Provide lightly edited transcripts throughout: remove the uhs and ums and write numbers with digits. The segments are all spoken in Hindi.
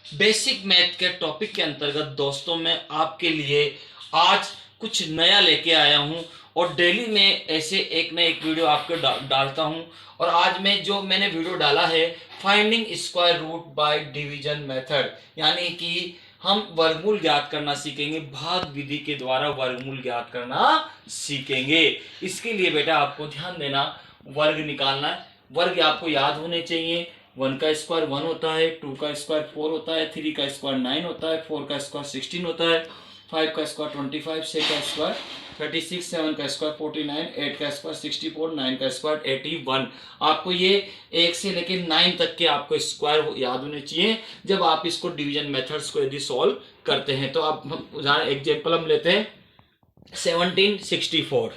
बेसिक मैथ के टॉपिक के अंतर्गत दोस्तों मैं आपके लिए आज कुछ नया लेके आया हूं और डेली में ऐसे एक न एक वीडियो आपको डालता हूं। और आज मैंने वीडियो डाला है finding square root by division method, यानी कि हम वर्गमूल ज्ञात करना सीखेंगे, भाग विधि के द्वारा वर्गमूल ज्ञात करना सीखेंगे। इसके लिए बेटा आपको ध्यान देना, वर्ग निकालना है। वर्ग आपको याद होने चाहिए। 1 का स्क्वायर 1 होता है, 2 का स्क्वायर 4 होता है, 3 का स्क्वायर 9 होता है, 4 का स्क्वायर 16 होता है, 5 का स्क्वायर 25, 6 का स्क्वायर 36, 7 का स्क्वायर 49, 8 का स्क्वायर 64, 9 का स्क्वायर 81। आपको ये 1 से लेकर 9 तक के आपको स्क्वायर याद होने चाहिए जब आप इसको डिवीजन मेथड्स को यदि सॉल्व करते हैं। तो आप उदाहरण एग्जाम्पल हम लेते हैं 1764।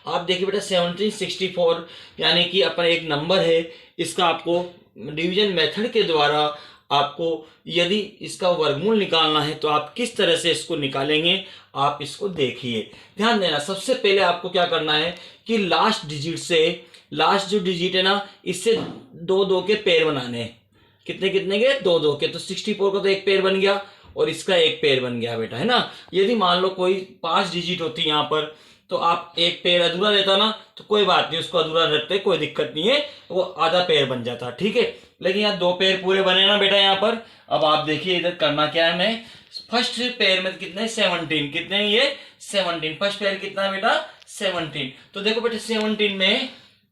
आप देखिए बेटा 1764 यानी कि अपन एक नंबर है, इसका आपको डिवीजन मेथड के द्वारा आपको यदि इसका वर्गमूल निकालना है तो आप किस तरह से इसको निकालेंगे, आप इसको देखिए। ध्यान देना, सबसे पहले आपको क्या करना है कि लास्ट डिजिट से, लास्ट जो डिजिट है ना, इससे दो दो के पेयर बनाने हैं। कितने कितने के? दो दो के। तो 64 का तो एक पेयर बन गया और इसका एक पेयर बन गया बेटा, है ना। यदि मान लो कोई 5 डिजिट होती यहाँ पर तो आप एक पेयर अधूरा रहता ना, तो कोई बात नहीं, उसको अधूरा रखते, कोई दिक्कत नहीं है, वो आधा पेयर बन जाता, ठीक है। लेकिन यहाँ 2 पेयर पूरे बने ना बेटा यहाँ पर। अब आप देखिए इधर करना क्या है, हमें फर्स्ट पेयर में कितने 17, कितने ये 17, फर्स्ट पेयर कितना है बेटा 17। तो देखो बेटा 17 में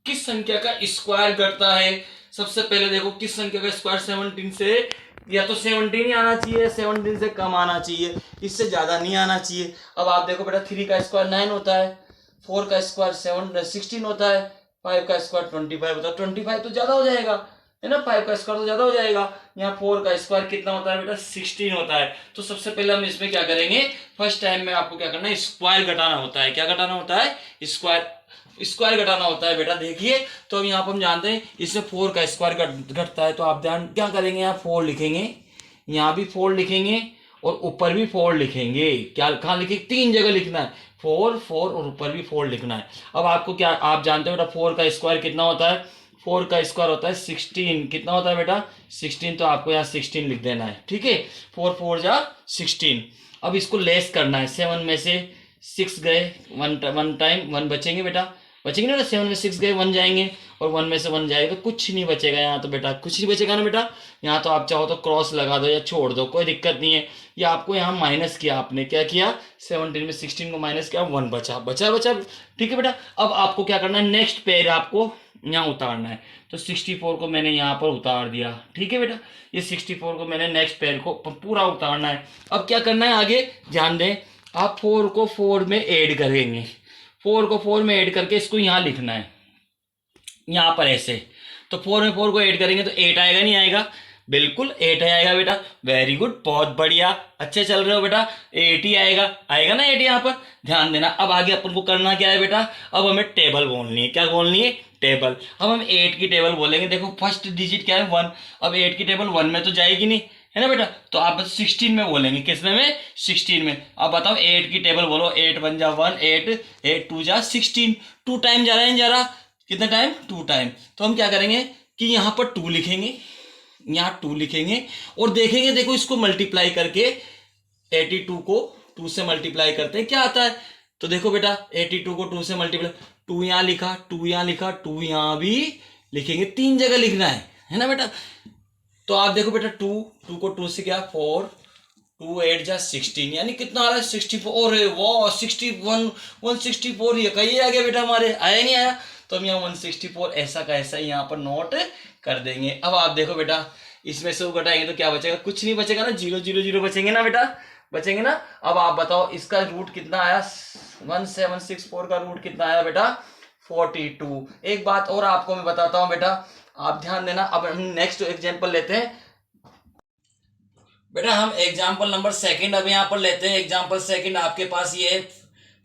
किस संख्या का स्क्वायर घटता है। सबसे पहले देखो किस संख्या का स्क्वायर 17 से, या तो 17 ही आना चाहिए, 17 से कम आना चाहिए, इससे ज्यादा नहीं आना चाहिए। अब आप देखो बेटा 3 का स्क्वायर 9 होता है, 4 का स्क्वायर 16 होता है, 5 का स्क्वायर 25 होता है। 25 तो ज्यादा हो जाएगा, है ना, 5 का स्क्वायर तो ज्यादा हो जाएगा। यहाँ 4 का स्क्वायर कितना होता है बेटा 16 होता है। तो सबसे पहले हम इसमें क्या करेंगे, फर्स्ट टाइम में आपको क्या करना है, स्क्वायर घटाना होता है। क्या घटाना होता है? स्क्वायर घटाना होता है बेटा। देखिए तो अब यहाँ पर हम जानते हैं इससे 4 का स्क्वायर घटता है, तो आप ध्यान क्या करेंगे, यहाँ 4 लिखेंगे, यहाँ भी 4 लिखेंगे और ऊपर भी 4 लिखेंगे। क्या कहाँ लिखेंगे? 3 जगह लिखना है, 4 4 और ऊपर भी 4 लिखना है। अब आपको क्या, आप जानते हो बेटा 4 का स्क्वायर कितना होता है? 4 का स्क्वायर होता है 16। कितना होता है बेटा 16। तो आपको यहाँ 16 लिख देना है, ठीक है। 4 4 जा 16। अब इसको लेस करना है, 7 में से 6 गए, वन टाइम 1 बचेंगे बेटा, बचेंगे ना। 7 में 6 गए 1 जाएंगे और 1 में से 1 जाएगा तो कुछ नहीं बचेगा यहाँ। तो बेटा कुछ नहीं बचेगा ना बेटा। यहाँ तो आप चाहो तो क्रॉस लगा दो या छोड़ दो, कोई दिक्कत नहीं है। या आपको यहाँ माइनस किया, आपने क्या किया, 17 में 16 को माइनस किया, 1 बचा बचा बचा, ठीक है बेटा। अब आपको क्या करना है, नेक्स्ट पेयर आपको यहाँ उतारना है। तो 64 को मैंने यहाँ पर उतार दिया, ठीक है बेटा। ये 64 को मैंने नेक्स्ट पेयर को पूरा उतारना है। अब क्या करना है आगे, ध्यान दें, आप 4 को 4 में ऐड करेंगे, 4 को 4 में ऐड करके इसको यहाँ लिखना है, यहाँ पर ऐसे। तो 4 में 4 को ऐड करेंगे तो 8 आएगा, नहीं आएगा? बिल्कुल 8 आएगा बेटा, वेरी गुड, बहुत बढ़िया, अच्छे चल रहे हो बेटा। 8 ही आएगा, आएगा ना 8 यहाँ पर। ध्यान देना, अब आगे अपन को करना क्या है बेटा, अब हमें टेबल बोलनी है। क्या बोलनी है? टेबल। अब हम 8 की टेबल बोलेंगे। देखो फर्स्ट डिजिट क्या है 1, अब 8 की टेबल 1 में तो जाएगी नहीं, है ना बेटा। तो आप 16 में बोलेंगे, किसमें में? 16 में। अब बताओ 8 की टेबल बोलो, 8 1 जा 1, 8 8 2 जा 16, 2 टाइम जा रहा है, नहीं जा रहा? कितना टाइम? 2 टाइम। तो हम क्या करेंगे कि यहाँ पर 2 लिखेंगे, यहाँ 2 लिखेंगे और देखेंगे, देखो इसको मल्टीप्लाई करके 82 को 2 से मल्टीप्लाई करते हैं, क्या आता है। तो देखो बेटा 82 को 2 से मल्टीप्लाई, 2 यहाँ लिखा, 2 यहाँ लिखा, 2 यहाँ भी लिखेंगे, 3 जगह लिखना है ना बेटा। तो आप देखो बेटा 2 को 2 से क्या 4, 2 8 जा 16, यानी कितना आ रहा है 64 है। वाह 61 164, ये कहीं आ गया बेटा हमारे, आया नहीं आया? तो हम यहाँ 164 ऐसा का ऐसा यहाँ पर नोट कर देंगे। अब आप देखो बेटा इसमें से वो घटाएंगे तो क्या बचेगा? कुछ नहीं बचेगा ना, 0 0 0 बचेंगे ना बेटा, बचेंगे ना। अब आप बताओ इसका रूट कितना आया, 1764 का रूट कितना आया बेटा 42। एक बात और आपको मैं बताता हूँ बेटा, आप ध्यान देना। अब हम नेक्स्ट एग्जांपल लेते हैं बेटा, हम एग्जांपल नंबर सेकंड अब यहाँ पर लेते हैं। एग्जांपल सेकंड आपके पास ये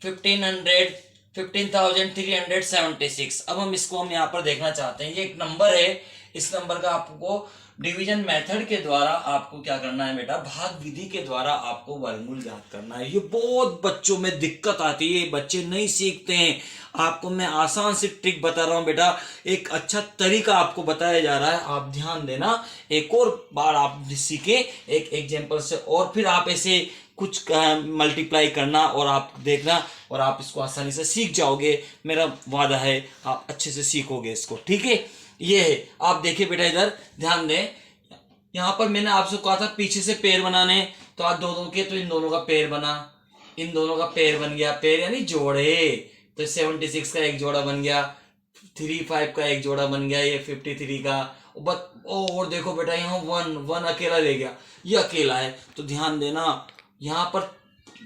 15,376। अब हम इसको हम यहाँ पर देखना चाहते हैं। ये एक नंबर है, इस नंबर का आपको डिवीजन मेथड के द्वारा आपको क्या करना है बेटा, भाग विधि के द्वारा आपको वर्गमूल ज्ञात करना है। ये बहुत बच्चों में दिक्कत आती है, बच्चे नहीं सीखते हैं। आपको मैं आसान सी ट्रिक बता रहा हूं बेटा, एक अच्छा तरीका आपको बताया जा रहा है, आप ध्यान देना। एक और बार आप सीखे एक एग्जाम्पल से, और फिर आप ऐसे कुछ मल्टीप्लाई करना और आप देखना, और आप इसको आसानी से सीख जाओगे। मेरा वादा है आप अच्छे से सीखोगे इसको, ठीक है। ये है, आप देखिए बेटा इधर ध्यान दें, यहां पर मैंने आपसे कहा था पीछे से पैर बनाने, तो आप दो के, तो इन दोनों का पैर बना, इन दोनों का पैर बन गया, पैर यानी जोड़े, तो 76 का एक जोड़ा बन गया, 35 का एक जोड़ा बन गया, ये 53 का। और देखो बेटा यहाँ वन अकेला रह गया, ये अकेला है, तो ध्यान देना यहाँ पर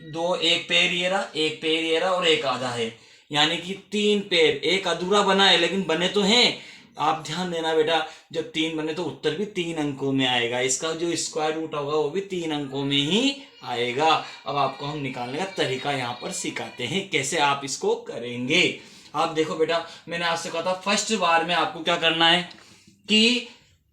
दो, एक पैर ये रहा, एक पैर ये रहा, और एक आधा है, यानी कि 3 पैर, एक अधूरा बना है लेकिन बने तो हैं। आप ध्यान देना बेटा, जब 3 बने तो उत्तर भी 3 अंकों में आएगा, इसका जो स्क्वायर रूट होगा वो भी 3 अंकों में ही आएगा। अब आपको हम निकालने का तरीका यहाँ पर सिखाते हैं, कैसे आप इसको करेंगे। आप देखो बेटा, मैंने आपसे कहा था फर्स्ट बार में आपको क्या करना है कि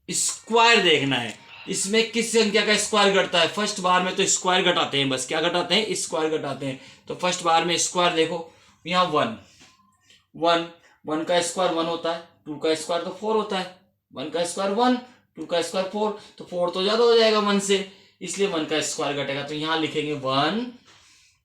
स्क्वायर देखना है, इसमें किस संख्या का स्क्वायर घटता है। फर्स्ट बार में तो स्क्वायर घटाते हैं, बस क्या घटाते हैं, स्क्वायर घटाते हैं। तो फर्स्ट बार में स्क्वायर देखो, यहाँ वन का स्क्वायर 1 होता है, 2 का स्क्वायर तो 4 होता है, 1 का स्क्वायर 1, 2 का स्क्वायर 4, तो 4 तो ज्यादा हो जाएगा 1 से, इसलिए 1 का स्क्वायर घटेगा। तो यहाँ लिखेंगे 1,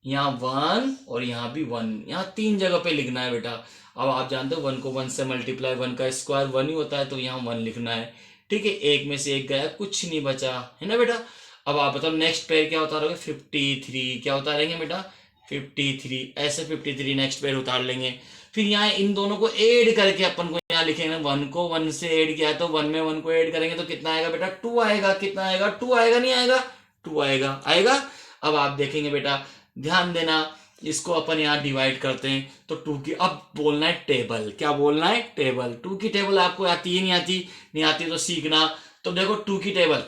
यहाँ 1 और यहाँ भी 1, यहाँ 3 जगह पे लिखना है बेटा। अब आप जानते हो 1 को 1 से मल्टीप्लाई, 1 का स्क्वायर 1 ही होता है, तो यहाँ 1 लिखना है, ठीक है। एक में से एक गया, कुछ नहीं बचा, है ना बेटा। अब आप बताओ नेक्स्ट पेयर क्या उतारोगे, 53, क्या उतारेंगे बेटा, 53, ऐसे 53 नेक्स्ट पेयर उतार लेंगे। फिर यहाँ इन दोनों को ऐड करके अपन को यहाँ लिखेंगे, 1 को 1 से ऐड किया है, तो 1 में 1 को ऐड करेंगे तो कितना आएगा बेटा, 2 आएगा। कितना आएगा, 2 आएगा, नहीं आएगा, 2 आएगा, आएगा। अब आप देखेंगे बेटा, ध्यान देना, इसको अपन यहाँ डिवाइड करते हैं, तो 2 की, अब बोलना है टेबल, क्या बोलना है, टेबल। 2 की टेबल आपको आती है, नहीं आती, नहीं आती तो सीखना। तो देखो 2 की टेबल,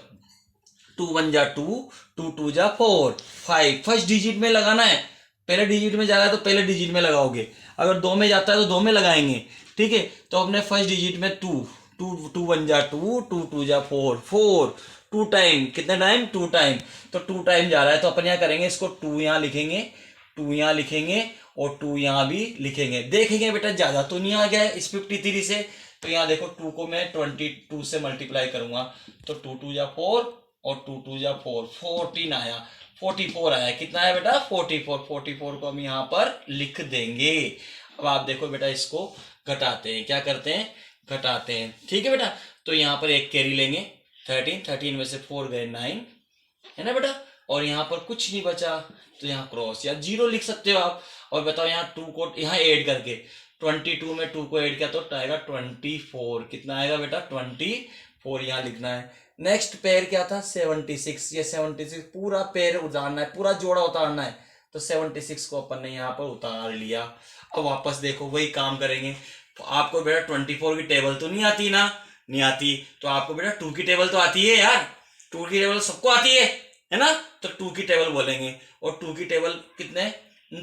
2 1 जा 2, 2 2 जा 4, 5, फर्स्ट डिजिट में लगाना है, पहले डिजिट में जा रहा है तो पहले डिजिट में लगाओगे, अगर 2 में जाता है तो 2 में लगाएंगे, ठीक है। तो अपने फर्स्ट डिजिट में 2 2 1 जा 2, 2 2 जा 4, 4, 2 टाइम, कितने टाइम, 2 टाइम, तो 2 टाइम जा रहा है, तो अपन यहाँ करेंगे इसको, 2 यहाँ लिखेंगे, 2 यहाँ लिखेंगे और 2 यहाँ भी लिखेंगे। देखेंगे बेटा ज्यादा तो नहीं आ गया है इस 53 से, तो यहाँ देखो 2 को मैं 22 से मल्टीप्लाई करूंगा, तो 2 2 जा 4 और 2 2 जा 4, 14 आया, 44 आया, कितना है बेटा, 44, 44 को हम यहाँ पर लिख देंगे। अब आप देखो बेटा, इसको घटाते हैं, क्या करते हैं, घटाते हैं, ठीक है बेटा। तो यहाँ पर एक कैरी लेंगे, 13 में से 4 गए 9, है ना बेटा, और यहाँ पर कुछ नहीं बचा, तो यहाँ क्रॉस या 0 लिख सकते हो आप। और बताओ यहाँ 2 को यहाँ ऐड करके, 22 में 2 को ऐड किया तो आएगा 24, कितना आएगा बेटा, 24 यहाँ लिखना है। नेक्स्ट पेयर क्या था, 76, ये 76 पूरा पेयर उतारना है, पूरा जोड़ा उतारना है, तो 76 को अपन ने यहाँ पर उतार लिया। अब वापस देखो वही काम करेंगे, तो आपको बेटा 24 की टेबल तो नहीं आती ना, नहीं आती, तो आपको बेटा 2 की टेबल तो आती है यार, 2 की टेबल सबको आती है ना, तो 2 की टेबल बोलेंगे। और 2 की टेबल कितने,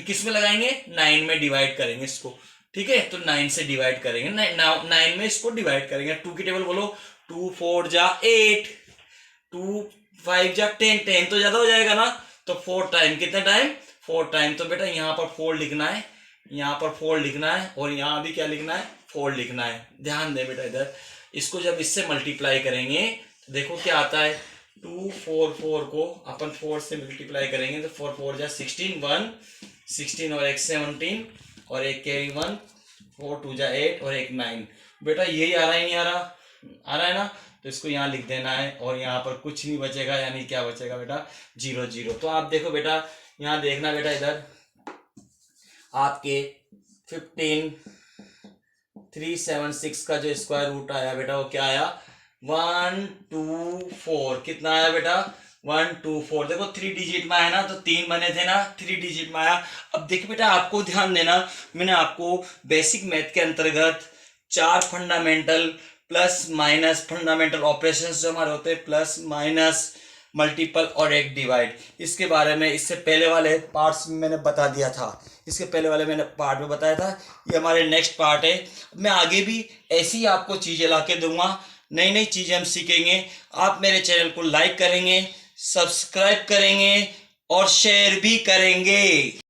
किस में लगाएंगे, 9 में डिवाइड करेंगे इसको, ठीक है। तो 9 से डिवाइड करेंगे, 9 में इसको डिवाइड करेंगे। 2 की टेबल बोलो, 2 4 जा 8, 2 5 जा 10, 10 तो ज्यादा हो जाएगा ना, तो 4 टाइम, कितने टाइम, 4 टाइम। तो बेटा यहाँ पर 4 लिखना है, यहाँ पर 4 लिखना है, और यहाँ भी क्या लिखना है, 4 लिखना है। ध्यान दे बेटा इधर, इसको जब इससे मल्टीप्लाई करेंगे तो देखो क्या आता है, 2 4 4 को अपन 4 से मल्टीप्लाई करेंगे तो 4 4 जा 16, 1 16 और एक 17 और एक कैरी 1, 4 2 जा 8 और एक 9। बेटा यही आ रहा है, नहीं आ रहा, आ रहा है ना, तो इसको यहाँ लिख देना है, और यहाँ पर कुछ नहीं बचेगा, यानी क्या बचेगा बेटा, 0 0। तो आप देखो बेटा, यहाँ देखना बेटा इधर, आपके 15376 का जो स्क्वायर रूट आया बेटा, वो क्या आया, 124, कितना आया बेटा, 124। देखो 3 डिजिट में आया ना, तो 3 बने थे ना, 3 डिजिट में आया। अब देखिए बेटा, आपको ध्यान देना, मैंने आपको बेसिक मैथ के अंतर्गत 4 fundamental plus minus fundamental operations जो हमारे होते हैं, प्लस माइनस मल्टीपल और एक डिवाइड, इसके बारे में इससे पहले वाले पार्ट्स में मैंने बता दिया था, इसके पहले वाले मैंने पार्ट में बताया था। ये हमारे नेक्स्ट पार्ट है। मैं आगे भी ऐसी आपको चीजें ला के दूंगा नई नई चीज़ें हम सीखेंगे। आप मेरे चैनल को लाइक करेंगे, सब्सक्राइब करेंगे और शेयर भी करेंगे।